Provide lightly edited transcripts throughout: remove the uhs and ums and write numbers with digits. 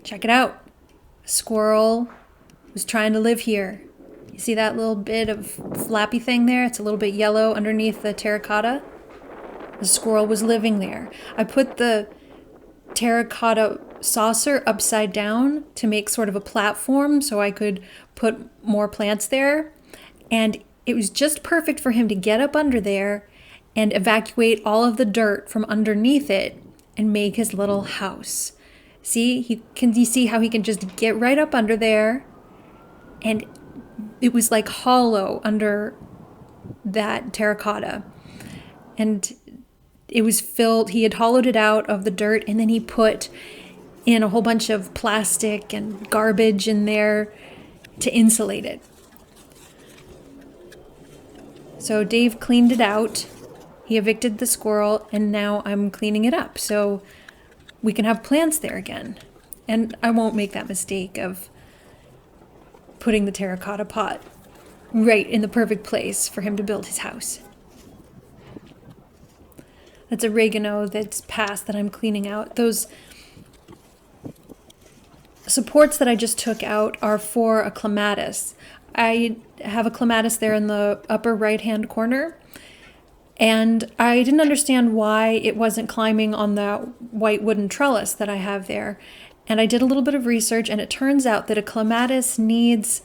Check it out. A squirrel was trying to live here. You see that little bit of flappy thing there? It's a little bit yellow underneath the terracotta. The squirrel was living there. I put the terracotta saucer upside down to make sort of a platform so I could put more plants there. And it was just perfect for him to get up under there and evacuate all of the dirt from underneath it and make his little house. See, you see how he can just get right up under there, and it was like hollow under that terracotta. And it was filled, he had hollowed it out of the dirt, and then he put in a whole bunch of plastic and garbage in there to insulate it. So Dave cleaned it out. He evicted the squirrel, and now I'm cleaning it up so we can have plants there again. And I won't make that mistake of putting the terracotta pot right in the perfect place for him to build his house. That's oregano that's past that I'm cleaning out. Those supports that I just took out are for a clematis. I have a clematis there in the upper right-hand corner, and I didn't understand why it wasn't climbing on the white wooden trellis that I have there. And I did a little bit of research, and it turns out that a clematis needs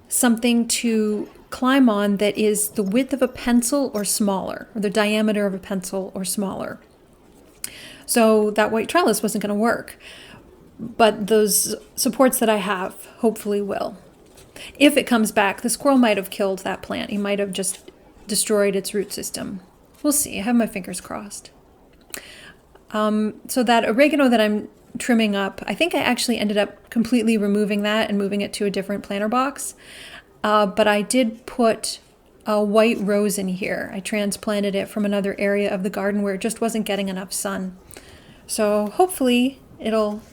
something to climb on that is the width of a pencil or smaller, or the diameter of a pencil or smaller. So that white trellis wasn't going to work. But those supports that I have hopefully will. If it comes back, the squirrel might have killed that plant. He might have just destroyed its root system. We'll see. I have my fingers crossed. So that oregano that I'm trimming up, I think I actually ended up completely removing that and moving it to a different planter box. But I did put a white rose in here. I transplanted it from another area of the garden where it just wasn't getting enough sun. So hopefully it'll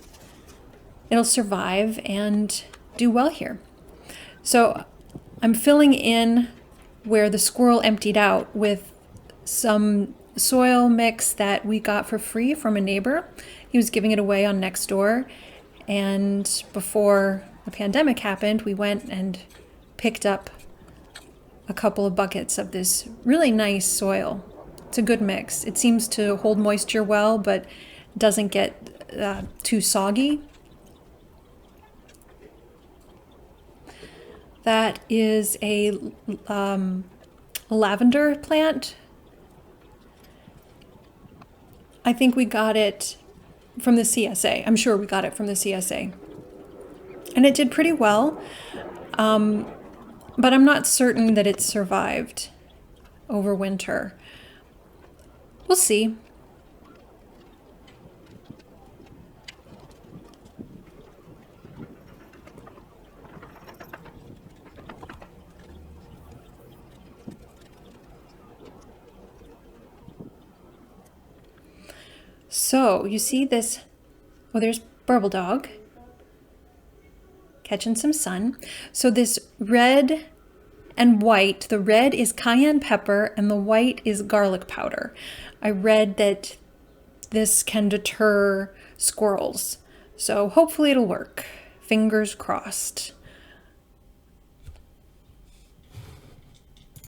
survive and do well here. So I'm filling in where the squirrel emptied out with some soil mix that we got for free from a neighbor. He was giving it away on Nextdoor. And before the pandemic happened, we went and picked up a couple of buckets of this really nice soil. It's a good mix. It seems to hold moisture well, but doesn't get too soggy. That is a lavender plant. I think we got it from the CSA. I'm sure we got it from the CSA. And it did pretty well, but I'm not certain that it survived over winter. We'll see. So you see this, well, there's Burble Dog catching some sun. So this red and white, the red is cayenne pepper and the white is garlic powder. I read that this can deter squirrels. So hopefully it'll work. Fingers crossed.